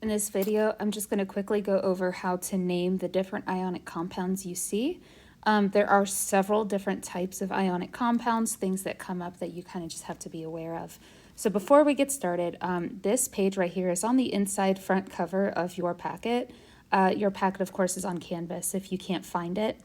In this video, I'm just going to quickly go over how to name the different ionic compounds you see. There are several different types of ionic compounds, things that come up that you kind of just have to be aware of. So before we get started, this page right here is on the inside front cover of your packet. Your packet, of course, is on Canvas if you can't find it.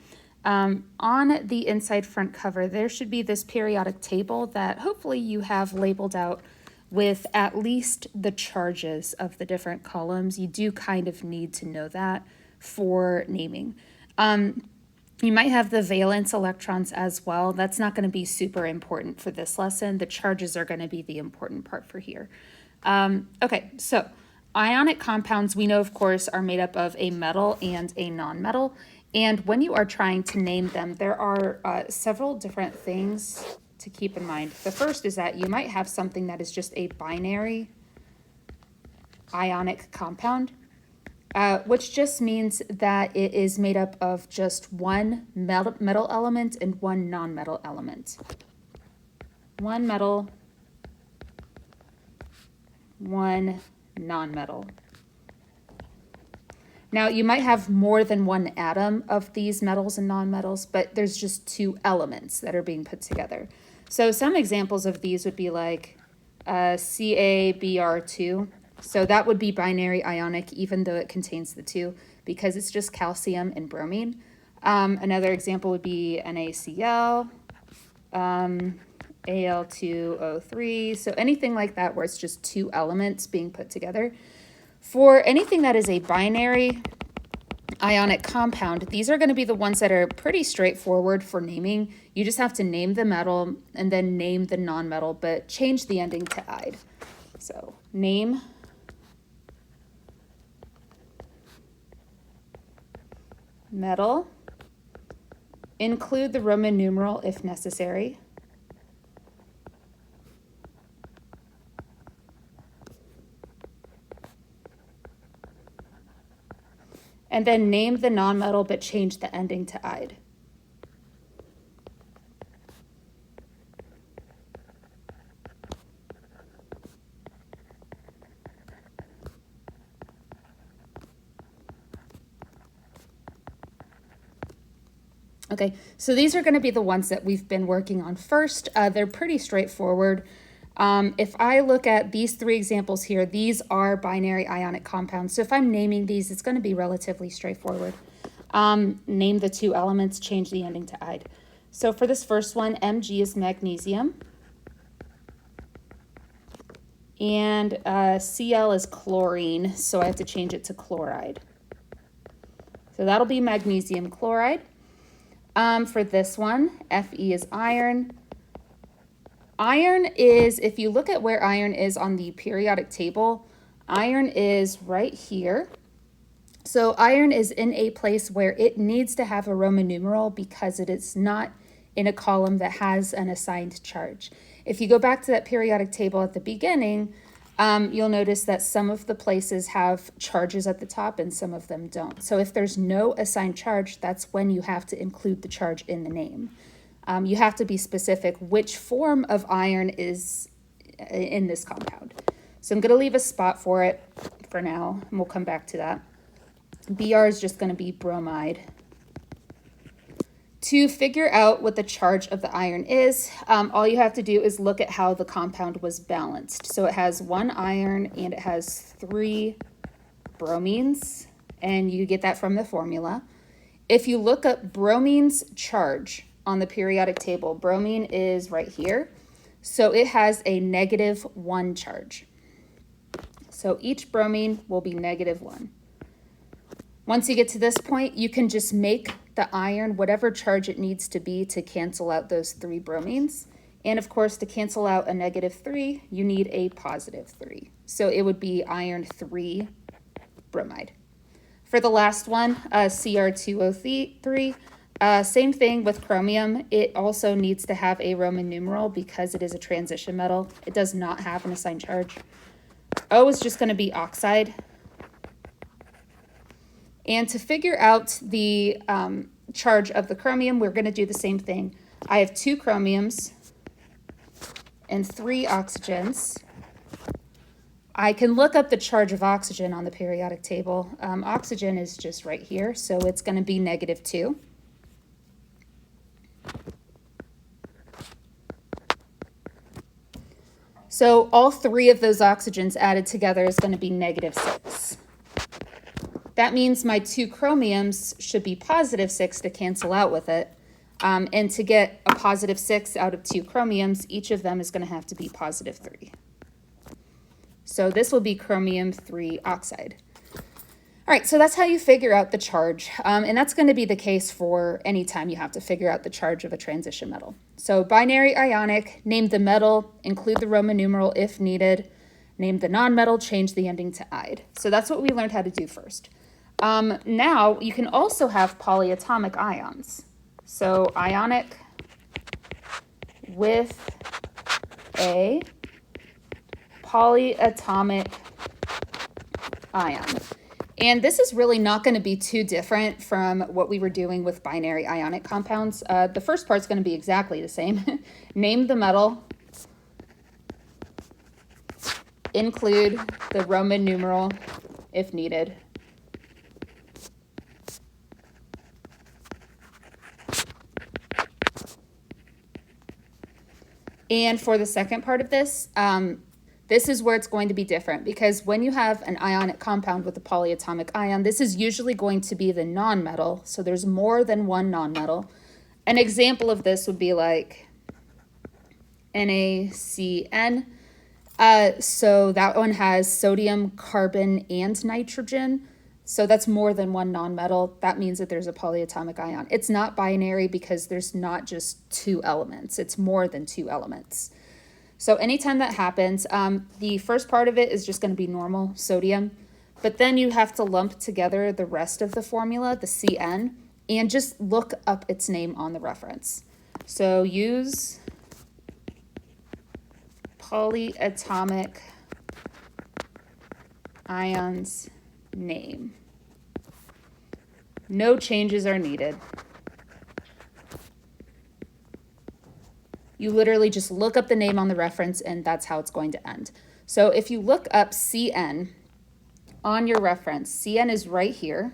On the inside front cover, there should be this periodic table that hopefully you have labeled out with at least the charges of the different columns. You do kind of need to know that for naming. You might have the valence electrons as well. That's not going to be super important for this lesson. The charges are going to be the important part for here. Okay, so ionic compounds, we know, of course, are made up of a metal and a nonmetal. And when you are trying to name them, there are several different things to keep in mind. The first is that you might have something that is just a binary ionic compound, which just means that it is made up of just one metal element and one nonmetal element. One metal, one nonmetal. Now, you might have more than one atom of these metals and nonmetals, but there's just two elements that are being put together. So some examples of these would be like CaBr2. So that would be binary ionic, even though it contains the two, because it's just calcium and bromine. Another example would be NaCl, Al2O3. So anything like that where it's just two elements being put together. For anything that is a binary ionic compound, these are going to be the ones that are pretty straightforward for naming. You just have to name the metal and then name the nonmetal, but change the ending to "ide." So name metal, include the Roman numeral if necessary. And then name the nonmetal, but change the ending to "ide." Okay, so these are going to be the ones that we've been working on first. They're pretty straightforward. If I look at these three examples here, these are binary ionic compounds. So if I'm naming these, it's going to be relatively straightforward. Name the two elements, change the ending to "ide." So for this first one, Mg is magnesium. And Cl is chlorine, so I have to change it to chloride. So that'll be magnesium chloride. For this one, Fe is iron. Iron is, if you look at where iron is on the periodic table, iron is right here. So iron is in a place where it needs to have a Roman numeral because it is not in a column that has an assigned charge. If you go back to that periodic table at the beginning, you'll notice that some of the places have charges at the top and some of them don't. So if there's no assigned charge, that's when you have to include the charge in the name. You have to be specific which form of iron is in this compound. So I'm going to leave a spot for it for now, and we'll come back to that. Br is just going to be bromide. To figure out what the charge of the iron is, all you have to do is look at how the compound was balanced. So it has one iron and it has 3 bromines, and you get that from the formula. If you look up bromine's charge on the periodic table, bromine is right here. So it has a -1 charge. So each bromine will be -1. Once you get to this point, you can just make the iron whatever charge it needs to be to cancel out those 3 bromines. And of course, to cancel out a -3, you need a +3. So it would be iron 3 bromide. For the last one, Cr2O3, same thing with chromium. It also needs to have a Roman numeral because it is a transition metal. It does not have an assigned charge. O is just going to be oxide. And to figure out the charge of the chromium, we're going to do the same thing. I have 2 chromiums and 3 oxygens. I can look up the charge of oxygen on the periodic table. Oxygen is just right here, so it's going to be -2. So all three of those oxygens added together is going to be -6. That means my 2 chromiums should be +6 to cancel out with it. And to get a +6 out of 2 chromiums, each of them is going to have to be +3. So this will be chromium 3 oxide. All right, so that's how you figure out the charge. And that's going to be the case for any time you have to figure out the charge of a transition metal. So binary ionic, name the metal, include the Roman numeral if needed, name the nonmetal, change the ending to "-ide". So that's what we learned how to do first. Now you can also have polyatomic ions. So ionic with a polyatomic ion. And this is really not going to be too different from what we were doing with binary ionic compounds. The first part's going to be exactly the same. Name the metal, include the Roman numeral if needed. And for the second part of this, this is where it's going to be different, because when you have an ionic compound with a polyatomic ion, this is usually going to be the nonmetal. So there's more than one nonmetal. An example of this would be like NaCN. So that one has sodium, carbon, and nitrogen. So that's more than one nonmetal. That means that there's a polyatomic ion. It's not binary because there's not just 2 elements. It's more than 2 elements. So anytime that happens, the first part of it is just going to be normal sodium. But then you have to lump together the rest of the formula, the CN, and just look up its name on the reference. So use polyatomic ion's name. No changes are needed. You literally just look up the name on the reference, and that's how it's going to end. So if you look up CN on your reference, CN is right here.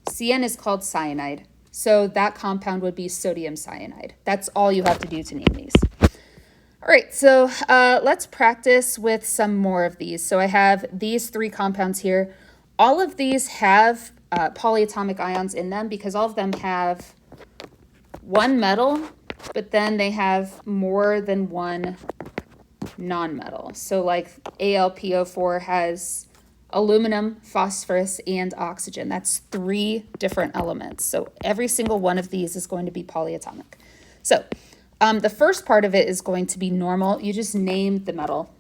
CN is called cyanide. So that compound would be sodium cyanide. That's all you have to do to name these. All right, so let's practice with some more of these. So I have these 3 compounds here. All of these have polyatomic ions in them because all of them have one metal, but then they have more than one nonmetal. So like AlPO4 has aluminum, phosphorus, and oxygen. That's 3 different elements. So every single one of these is going to be polyatomic. So the first part of it is going to be normal. You just name the metal.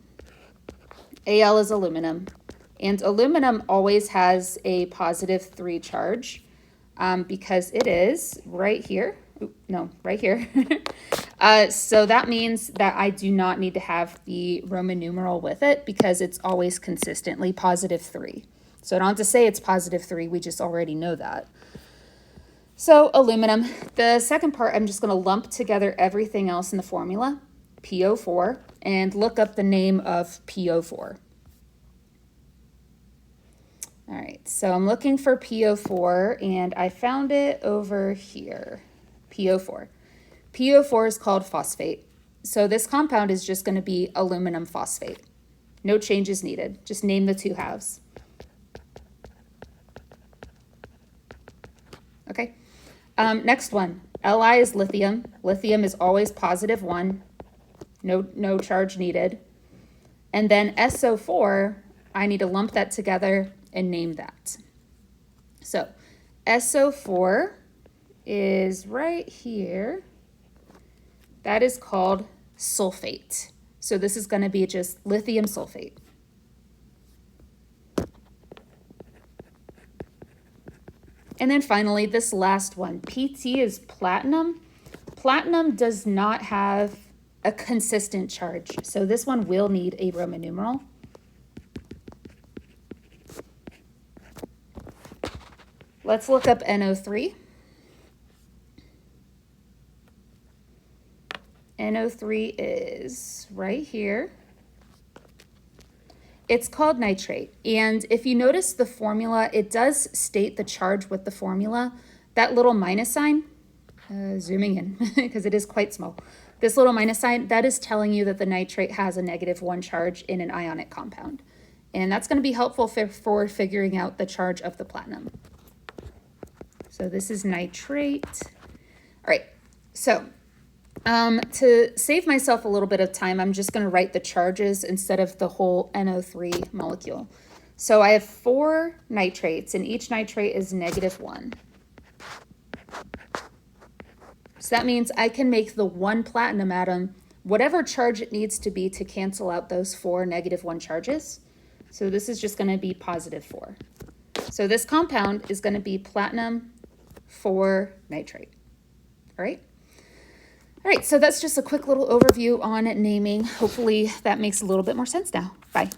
Al is aluminum. And aluminum always has a +3 charge because it is right here. Right here. So that means that I do not need to have the Roman numeral with it because it's always consistently +3. So I don't have to say it's +3. We just already know that. So aluminum. The second part, I'm just going to lump together everything else in the formula, PO4, and look up the name of PO4. All right, so I'm looking for PO4, and I found it over here, PO4. PO4 is called phosphate. So this compound is just going to be aluminum phosphate. No changes needed. Just name the 2 halves. Okay. Next one, Li is lithium. Lithium is always +1. No charge needed. And then SO4, I need to lump that together and name that. So SO4 is right here. That is called sulfate. So this is going to be just lithium sulfate. And then finally, this last one, PT is platinum. Platinum does not have a consistent charge. So this one will need a Roman numeral. Let's look up NO3. NO3 is right here. It's called nitrate. And if you notice the formula, it does state the charge with the formula. That little minus sign, zooming in because it is quite small. This little minus sign, that is telling you that the nitrate has a -1 charge in an ionic compound. And that's going to be helpful for figuring out the charge of the platinum. So this is nitrate. All right, so to save myself a little bit of time, I'm just going to write the charges instead of the whole NO3 molecule. So I have 4 nitrates, and each nitrate is -1. So that means I can make the one platinum atom whatever charge it needs to be to cancel out those 4 -1 charges. So this is just going to be +4. So this compound is going to be platinum 4 nitrate. All right. All right, so that's just a quick little overview on naming. Hopefully that makes a little bit more sense now. Bye.